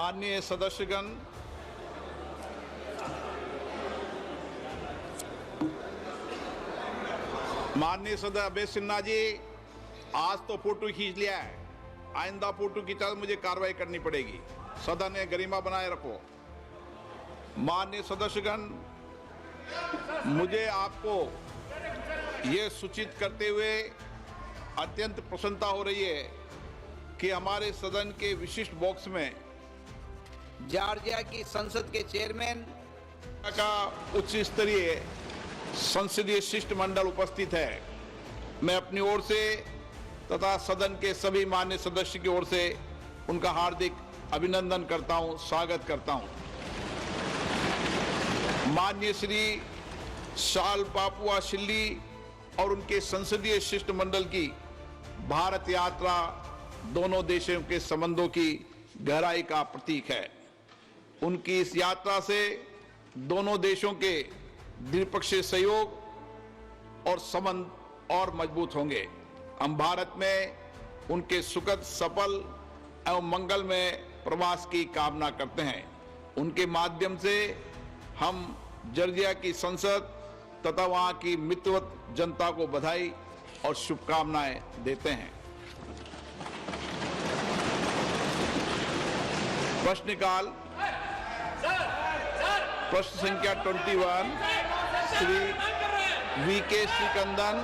माननीय सदस्यगण, माननीय सदस्य अभय सिन्हा जी, आज तो फोटो खींच लिया है, आइंदा फोटो खींचा तो मुझे कार्रवाई करनी पड़ेगी। सदन ने गरिमा बनाए रखो। माननीय सदस्यगण, मुझे आपको ये सूचित करते हुए अत्यंत प्रसन्नता हो रही है कि हमारे सदन के विशिष्ट बॉक्स में जॉर्जिया की संसद के चेयरमैन का उच्च स्तरीय संसदीय शिष्टमंडल उपस्थित है। मैं अपनी ओर से तथा सदन के सभी मान्य सदस्य की ओर से उनका हार्दिक अभिनंदन करता हूं, स्वागत करता हूं। माननीय श्री शाल पापुआ शिल्ली और उनके संसदीय शिष्टमंडल की भारत यात्रा दोनों देशों के संबंधों की गहराई का प्रतीक है। उनकी इस यात्रा से दोनों देशों के द्विपक्षीय सहयोग और संबंध और मजबूत होंगे। हम भारत में उनके सुखद, सफल एवं मंगलमय प्रवास की कामना करते हैं। उनके माध्यम से हम जॉर्जिया की संसद तथा वहां की मित्रवत जनता को बधाई और शुभकामनाएं देते हैं। प्रश्नकाल। प्रश्न संख्या 21 श्री वीके श्रीकंदन।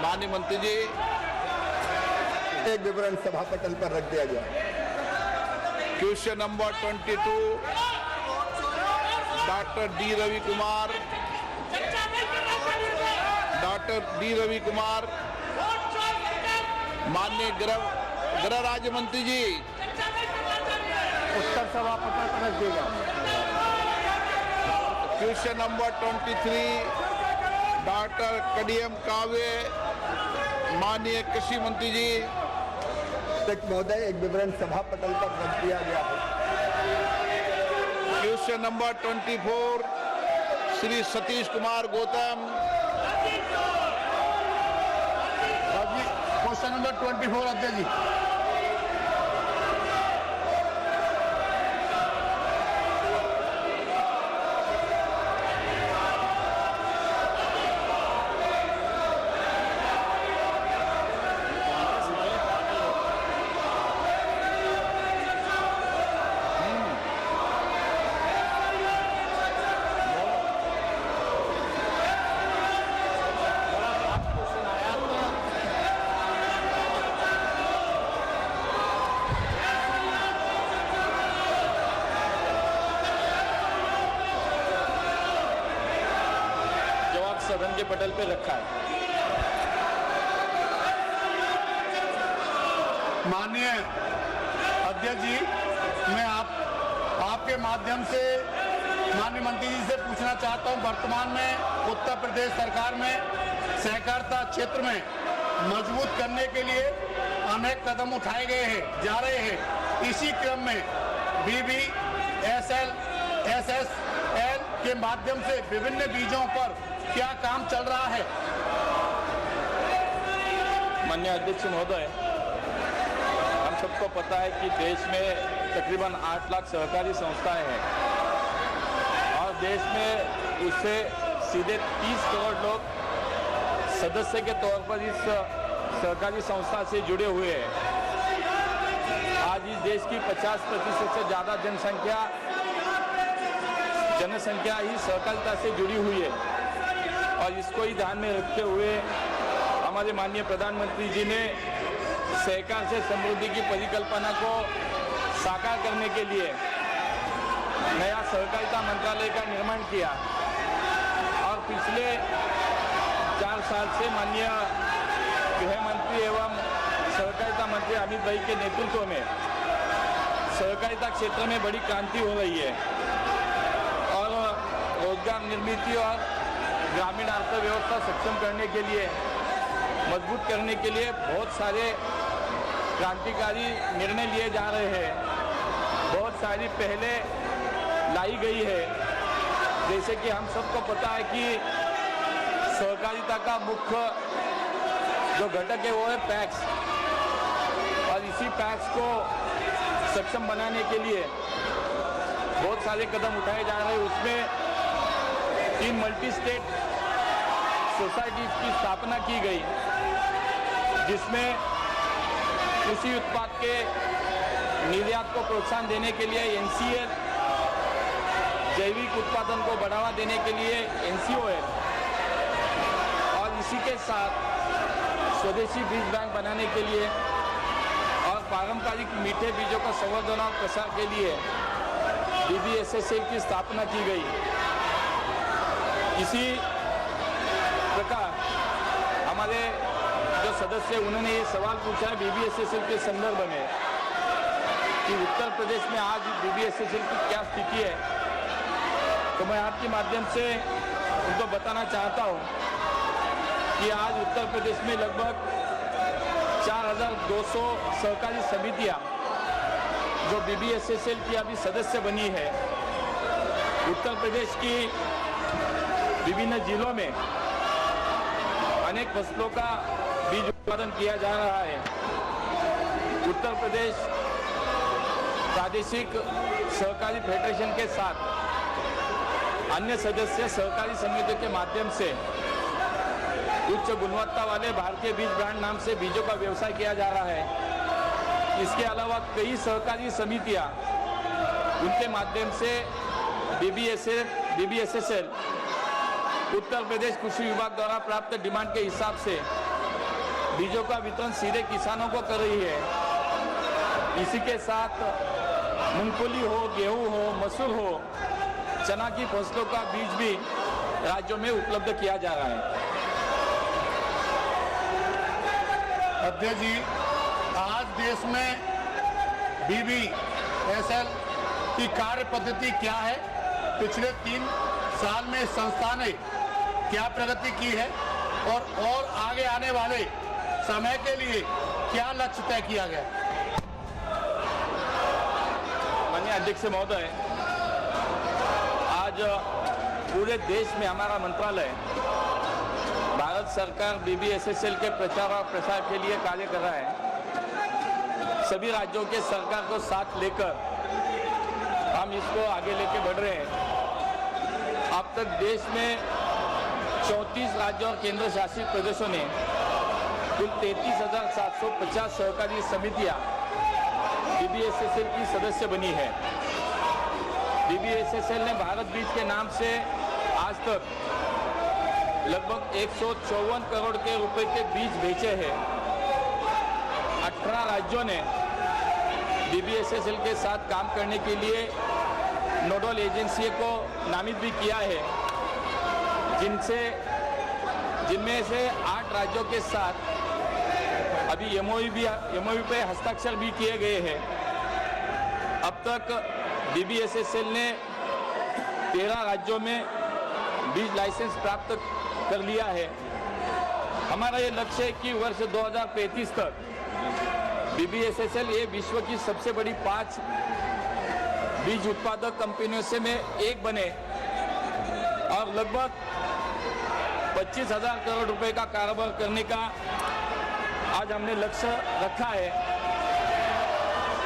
माननीय मंत्री जी, एक विवरण सभा पटल पर रख दिया गया। Question number 22 doctor D Ravi Kumar. Doctor D Ravi Kumar, माननीय गृह राज्य मंत्री जी, उत्तर सभा पटल पर रख दिया। क्वेश्चन नंबर 23 डॉक्टर कडियम काव्य। माननीय कृषि मंत्री जी, महोदय, एक विवरण सभा पटल पर रख दिया गया है। Question number 24 Shri Satish Kumar Gautam. Question number 24 अध्यक्ष जी। सदन के पटल पे रखा है। माननीय अध्यक्ष जी, मैं आपके माध्यम से माननीय मंत्री जी से पूछना चाहता हूं, वर्तमान में उत्तर प्रदेश सरकार में सहकारिता क्षेत्र में मजबूत करने के लिए अनेक कदम उठाए गए हैं, जा रहे हैं। इसी क्रम में BBSL SSL के माध्यम से विभिन्न बीजों पर क्या काम चल रहा है? माननीय अध्यक्ष महोदय, हम सबको पता है कि देश में तकरीबन 8 लाख सहकारी संस्थाएं हैं और देश में उससे सीधे 30 करोड़ लोग सदस्य के तौर पर इस सहकारी संस्था से जुड़े हुए हैं। आज इस देश की 50% से ज़्यादा जनसंख्या ही सहकारिता से जुड़ी हुई है और इसको ही ध्यान में रखते हुए हमारे माननीय प्रधानमंत्री जी ने सहकार से समृद्धि की परिकल्पना को साकार करने के लिए नया सहकारिता मंत्रालय का निर्माण किया और पिछले 4 साल से माननीय गृह मंत्री एवं सहकारिता मंत्री अमित भाई के नेतृत्व में सहकारिता क्षेत्र में बड़ी क्रांति हो रही है और रोजगार निर्मित और ग्रामीण अर्थव्यवस्था सक्षम करने के लिए, मजबूत करने के लिए बहुत सारे क्रांतिकारी निर्णय लिए जा रहे हैं। बहुत सारी पहले लाई गई है, जैसे कि हम सबको पता है कि सहकारिता का मुख्य जो घटक है वो है पैक्स, और इसी पैक्स को सक्षम बनाने के लिए बहुत सारे कदम उठाए जा रहे हैं। उसमें 3 मल्टी स्टेट सोसाइटीज की स्थापना की गई, जिसमें कृषि उत्पाद के निर्यात को प्रोत्साहन देने के लिए NCL, जैविक उत्पादन को बढ़ावा देने के लिए NCOL, और इसी के साथ स्वदेशी बीज बैंक बनाने के लिए और पारंपरिक मीठे बीजों का संवर्धन और प्रसार के लिए BBSSL की स्थापना की गई। इसी प्रकार हमारे जो सदस्य उन्होंने ये सवाल पूछा है BBSSL के संदर्भ में कि उत्तर प्रदेश में आज BBSSL की क्या स्थिति है, तो मैं आपके माध्यम से उनको बताना चाहता हूँ कि आज उत्तर प्रदेश में लगभग 4200 सहकारी समितियाँ जो BBSSL की अभी सदस्य बनी है। उत्तर प्रदेश की विभिन्न जिलों में अनेक फसलों का बीज उत्पादन किया जा रहा है। उत्तर प्रदेश प्रादेशिक सहकारी फेडरेशन के साथ अन्य सदस्य सहकारी समितियों के माध्यम से उच्च गुणवत्ता वाले भारतीय बीज ब्रांड नाम से बीजों का व्यवसाय किया जा रहा है। इसके अलावा कई सहकारी समितियां उनके माध्यम से BBSSL उत्तर प्रदेश कृषि विभाग द्वारा प्राप्त डिमांड के हिसाब से बीजों का वितरण सीधे किसानों को कर रही है। इसी के साथ मूंगफली हो, गेहूं हो, मसूर हो, चना की फसलों का बीज भी राज्यों में उपलब्ध किया जा रहा है। अध्यक्ष जी, आज देश में BBSL की कार्य पद्धति क्या है? पिछले 3 साल में इस संस्था ने क्या प्रगति की है और आगे आने वाले समय के लिए क्या लक्ष्य तय किया गया? माननीय अध्यक्ष महोदय, आज पूरे देश में हमारा मंत्रालय भारत सरकार BBSSL के प्रचार और प्रसार के लिए कार्य कर रहा है। सभी राज्यों के सरकार को साथ लेकर हम इसको आगे लेके बढ़ रहे हैं। अब तक देश में 34 राज्यों और केंद्र शासित प्रदेशों ने कुल 33,750 सहकारी समितियां BBSSL की सदस्य बनी है। BBSSL ने भारत बीज के नाम से आज तक लगभग 154 करोड़ के रुपए के बीज बेचे हैं। 18 राज्यों ने BBSSL के साथ काम करने के लिए नोडल एजेंसी को नामित भी किया है, जिनमें से 8 राज्यों के साथ अभी MOU पे हस्ताक्षर भी किए गए हैं। अब तक BBSSL ने 13 राज्यों में बीज लाइसेंस प्राप्त कर लिया है। हमारा ये लक्ष्य है कि वर्ष 2035 तक BBSSL ये विश्व की सबसे बड़ी 5 बीज उत्पादक कंपनियों से में एक बने और लगभग 25,000 करोड़ रुपए का कारोबार करने का आज हमने लक्ष्य रखा है।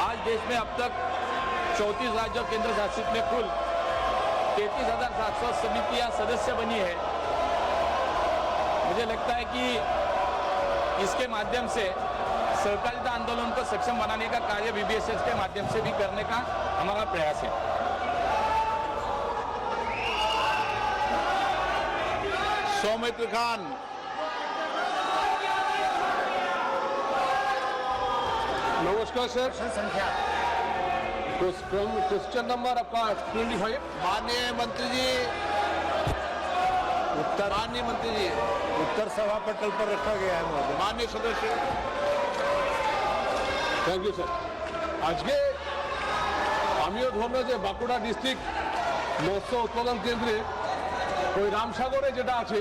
आज देश में अब तक 34 राज्यों केंद्र शासित में कुल 33,700 समितियां सदस्य बनी है। मुझे लगता है कि इसके माध्यम से सहकारिता आंदोलन को सक्षम बनाने का कार्य BBSSL के माध्यम से भी करने का हमारा प्रयास है। सौमित्र खान। नमस्कार सर। संख्या क्वेश्चन नंबर आपका 25। माननीय मंत्री जी, माननीय मंत्री जी, उत्तर सभा पटल पर रखा गया है महोदय। माननीय सदस्य। Thank you sir. আজকে আমিও ধন্য যে বাঁকুড়া ডিস্ট্রিক্ট মৎস্য উৎপাদন কেন্দ্রে ওই রামসাগরে যেটা আছে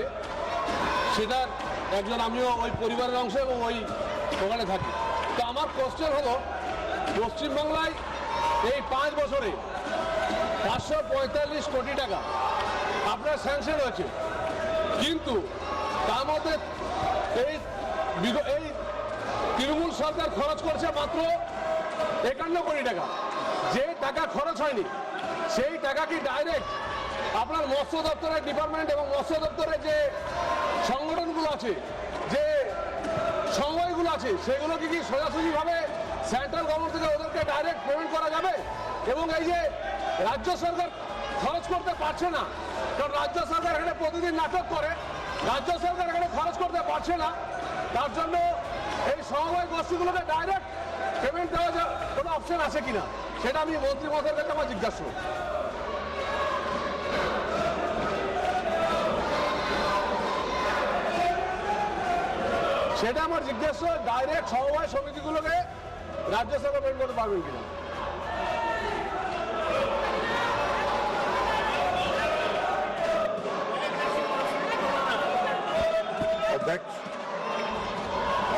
সেটার একজন, আমিও ওই পরিবারের অংশ এবং ওখানে থাকি। তো আমার কোশ্চেন হলো, পশ্চিমবাংলায় এই 5 বছরে 545 কোটি টাকা আপনার স্যাংশন হয়েছে, কিন্তু তার মধ্যে এই এই তৃণমূল সরকার খরচ করছে মাত্র 51 কোটি টাকা। যে টাকা খরচ হয়নি সেই টাকা কি ডাইরেক্ট আপনার মৎস্য দপ্তরের ডিপার্টমেন্ট এবং মৎস্য দপ্তরের যে সংগঠনগুলো আছে, যে সমবায়গুলো আছে, সেগুলোকে কি সোজাসুজিভাবে সেন্ট্রাল গভর্নমেন্ট থেকে ওদেরকে ডাইরেক্ট পেমেন্ট করা যাবে? এবং এই যে রাজ্য সরকার খরচ করতে পারছে না, কারণ রাজ্য সরকার এখানে প্রতিদিন নাটক করে, রাজ্য সরকার এখানে খরচ করতে পারছে না, তার জন্য এই সমবায় গোষ্ঠীগুলোকে ডাইরেক্ট পেমেন্ট দেওয়া কোনো অপশন আছে কিনা, সেটা আমি মন্ত্রী মহোদয়ের কাছে আমার জিজ্ঞাসা করব। সেটা আমার জিজ্ঞাসা, ডাইরেক্ট সমবায় সমিতিগুলোকে রাজ্য সরকার পেমেন্ট করতে পারবেন কিনা।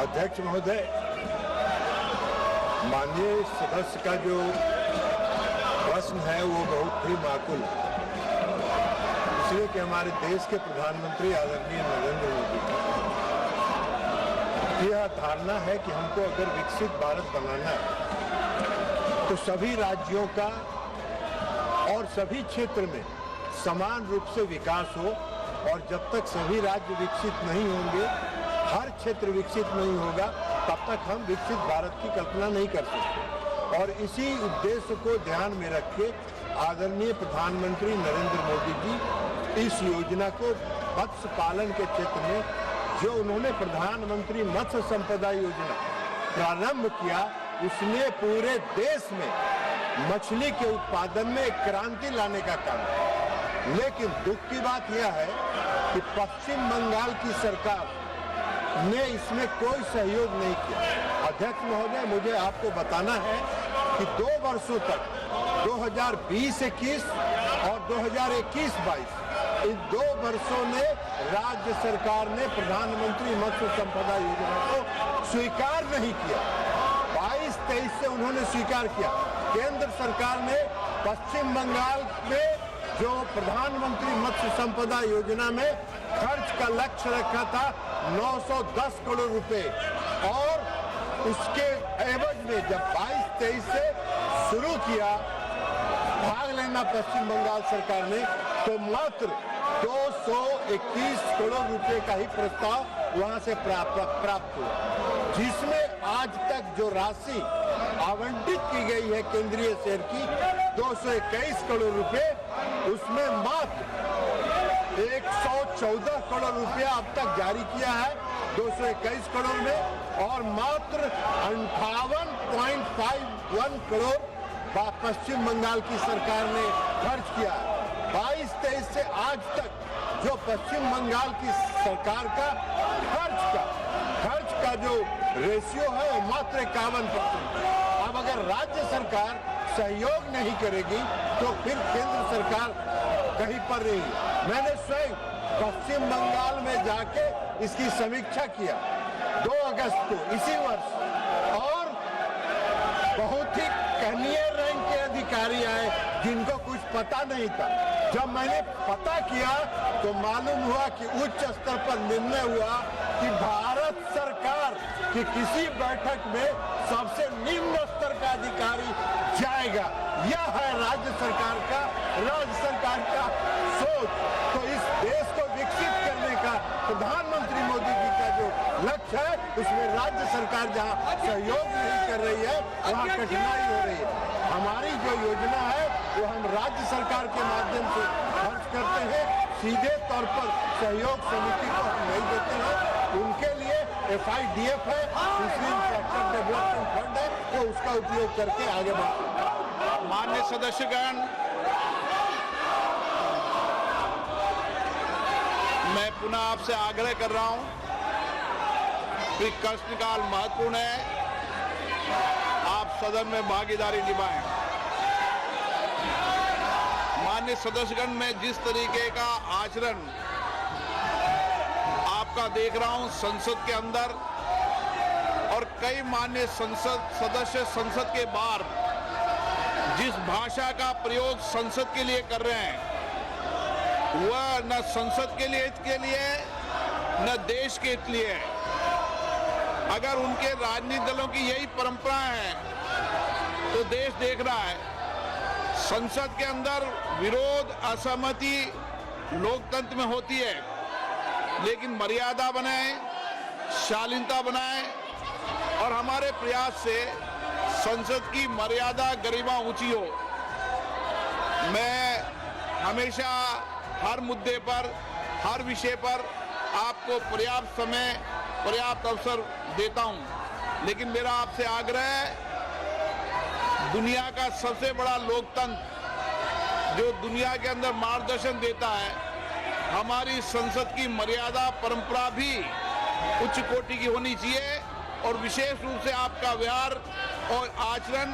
अध्यक्ष महोदय, माननीय सदस्य का जो प्रश्न है वो बहुत ही माकूल है, इसलिए कि हमारे देश के प्रधानमंत्री आदरणीय नरेंद्र मोदी की यह धारणा है कि हमको अगर विकसित भारत बनाना है तो सभी राज्यों का और सभी क्षेत्र में समान रूप से विकास हो, और जब तक सभी राज्य विकसित नहीं होंगे, हर क्षेत्र विकसित नहीं होगा, तब तक हम विकसित भारत की कल्पना नहीं कर सकते। और इसी उद्देश्य को ध्यान में रख के आदरणीय प्रधानमंत्री नरेंद्र मोदी जी इस योजना को मत्स्य पालन के क्षेत्र में जो उन्होंने प्रधानमंत्री मत्स्य संपदा योजना प्रारंभ किया, उसने पूरे देश में मछली के उत्पादन में एक क्रांति लाने का काम किया। लेकिन दुख की बात यह है कि पश्चिम बंगाल की सरकार ने इसमें कोई सहयोग नहीं किया। अध्यक्ष महोदय, मुझे आपको बताना है कि 2 वर्षों तक 2020-21 और 2021-22 इन 2 वर्षों में राज्य सरकार ने प्रधानमंत्री मत्स्य संपदा योजना को स्वीकार नहीं किया। 22-23 से उन्होंने स्वीकार किया। केंद्र सरकार ने पश्चिम बंगाल में जो प्रधानमंत्री मत्स्य संपदा योजना में खर्च का लक्ष्य रखा था 910 करोड़ रुपए, और उसके एवज में जब 22-23 से शुरू किया भाग लेना पश्चिम बंगाल सरकार ने, तो मात्र 221 करोड़ रुपए का ही प्रस्ताव वहां से प्राप्त हुआ, जिसमें आज तक जो राशि आवंटित की गई है केंद्रीय शेर की 221 करोड़ रुपए, उसमें मात्र 114 करोड़ रुपया अब तक जारी किया है 221 करोड़ में, और मात्र 58.51 करोड़ पश्चिम बंगाल की सरकार ने खर्च किया है। 22-23 से आज तक जो पश्चिम बंगाल की सरकार का खर्च का जो रेशियो है वो मात्र 51%। अब अगर राज्य सरकार सहयोग नहीं करेगी तो फिर केंद्र सरकार कहीं पर नहीं। मैंने स्वयं पश्चिम बंगाल में जाके इसकी समीक्षा किया 2 अगस्त को इसी वर्ष, और बहुत ही कनीय रैंक के अधिकारी आए जिनको कुछ पता नहीं था। जब मैंने पता किया तो मालूम हुआ कि उच्च स्तर पर निर्णय हुआ कि भारत सरकार की किसी बैठक में सबसे निम्न स्तर का अधिकारी जाएगा। यह है राज्य सरकार का सोच। तो इस देश को विकसित करने का प्रधानमंत्री मोदी जी का जो लक्ष्य है, उसमें राज्य सरकार जहां सहयोग नहीं कर रही है वहां कठिनाई हो रही है। हमारी जो योजना है वो हम राज्य सरकार के माध्यम से खर्च करते हैं, सीधे तौर पर सहयोग समिति को हम नहीं देते हैं। उनके लिए FIDF है, इंफ्रास्ट्रक्चर डेवलपमेंट फंड है, वो उसका उपयोग करके आगे बढ़ते हैं। माननीय सदस्यगण, मैं पुनः आपसे आग्रह कर रहा हूं कि प्रश्नकाल महत्वपूर्ण है, आप सदन में भागीदारी निभाएं। माननीय सदस्यगण, मैं जिस तरीके का आचरण आपका देख रहा हूं संसद के अंदर, और कई माननीय सदस्य संसद के बाहर जिस भाषा का प्रयोग संसद के लिए कर रहे हैं, वह न संसद के लिए हित के लिए न देश के हित लिए है। अगर उनके राजनीतिक दलों की यही परंपरा है तो देश देख रहा है संसद के अंदर विरोध असहमति लोकतंत्र में होती है, लेकिन मर्यादा बनाए, शालीनता बनाए और हमारे प्रयास से संसद की मर्यादा गरिमा ऊंची हो। मैं हमेशा हर मुद्दे पर, हर विषय पर आपको पर्याप्त समय, पर्याप्त अवसर देता हूं, लेकिन मेरा आपसे आग्रह है, दुनिया का सबसे बड़ा लोकतंत्र जो दुनिया के अंदर मार्गदर्शन देता है, हमारी संसद की मर्यादा परंपरा भी उच्च कोटि की होनी चाहिए और विशेष रूप से आपका व्यवहार और आचरण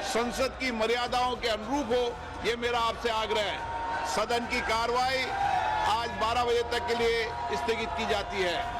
संसद की मर्यादाओं के अनुरूप हो, ये मेरा आपसे आग्रह है। सदन की कार्रवाई आज 12 बजे तक के लिए स्थगित की जाती है।